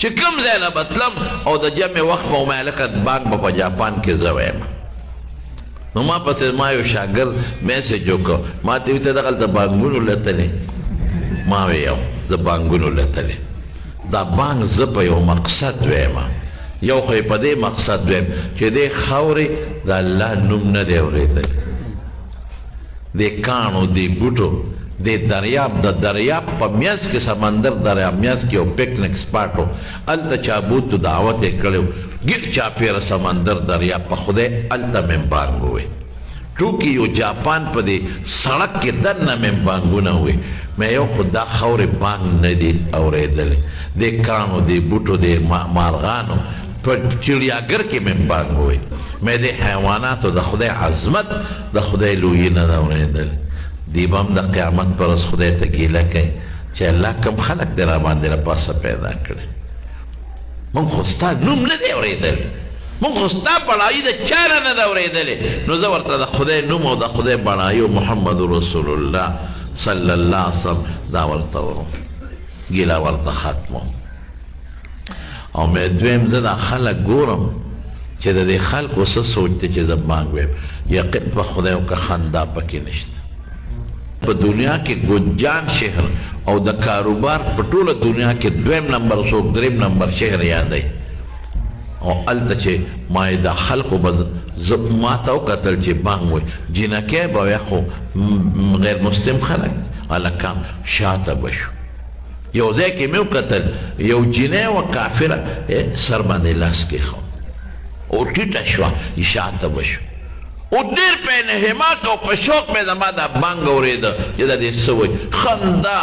چې کوم ځای نه به تلم او د جمع وخت به ومایه لکه بانک به په جاپان کې زه وایم نو ما پسې ما یو شاګرد میسج وکړ ما ته ویل ته دغلته بانکونو لتلې ما ویل زه بانکونو لتلې دا بانک زه په یو مقصد ویم یو خو یې په دې مقصد ویم چې دې خاورې د الله نوم نه دی اورېدلی دې کاڼو دې بوټو دې دریاب د دریاب په میانځ کې سمندر دریاب میانځ کې یو پکنیک سپاټ و هلته چا بوتو دعوت یې کړی و ګیر چاپېره سمندر دریاب په خدای هلته مې بانک ووی ټوکې یو جاپان په دې سړک کې دننه مې بانکونه ووی مې یو خو دا خاورې بانک نه دي اورېدلی دې کاڼو دې بوټو دې مارغانو په چړیاګر کې مې بانک ووی مې دې حیواناتو د خدای عظمت د خدای لویي نه ده اورېدلی دی به هم د قیامت پر ورځ خدای ته ګیله کوي چې الله کوم خلک دې راباندې له پاسه پیدا کړي موږ خو ستا نوم نه دی اورېدلی موږ خو ستا بړایي د چا نه ده اورېدلې نو زه ورته د خدای نوم او د خدای بړایي محمد رسول الله صلی الله علیه وسلم دا ورته وروم ګیله ورته ختموم او مې دویم زه دا خلک ګورم چې د دې خلکو څه سوچ دی چې زه بانک ویم یقین په خدای وکړه خندا پکې نشته په دنیا کې ګنجان شهر او د کاروبار په ټوله دنیا کې دویم نمبر څوک دریم نمبر شهر یادوي او هلته چې ما یې دا خلکو به زه ما ته وکتل چې بانک وایي جینکۍ به وی خو غیر مسلم خلک هلکان شاته به شو یو ځای کې مې وکتل یو جینۍ وه کافره سر باندې لاس کېښود او ټیټه شوه شاته به شو او ډېر په انهماک او په شوق مې زما دا بانک اورېده چې دا دې څه وایي خندا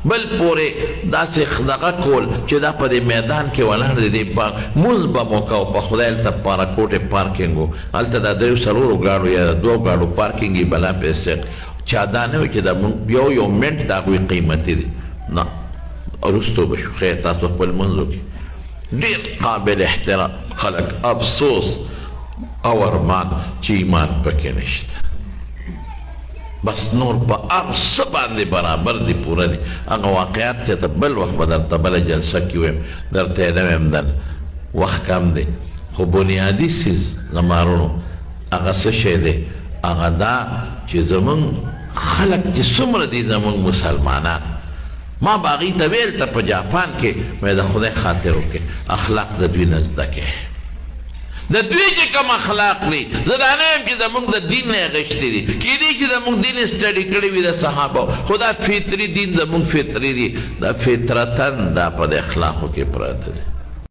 بل پورې داسې دغه کول چې دا په دې میدان کې ولاړ دی دې بانک مونځ به مو کوو په خدای هلته پاراکوټې پارکینګ و هلته دا دریو څلورو ګاډو یا دوو ګاډو پارکینګ یې بلا پیسې چا دا نه وي چې دا یو منټ د هغوی قیمتي دی نه وروستو به شو خیر تاسو خپل مونځ وکړي ډېر قابل احترام خلک افسوس او ارمان چې ایمان پکې نشته بس نور په هر څه باندې برابر دي پوره دي هغه واقعات چې ته بل وخت به درته بله جلسه کې ویم درته یې نه ویم دن وخت کم دی خو بنیادي څیز زما وروڼو هغه څه شی دی هغه دا چې زمونږ خلک چې څومره دي زمونږ مسلمانان ما به هغوی ته ویل ته په جاپان کې مې د خدای خاطر وکړې اخلاق د دوی نه زده کړې د دوی چې کوم اخلاق دي زه دا نه یم چې زموږ د دین نه یې اخیستي دي کیدای شي زموږ دین یې سټډي کړی وي د صحابو خو دا فطري دین زموږ فطري دي دا فطرتن دا په د اخلاقو کې پراته دي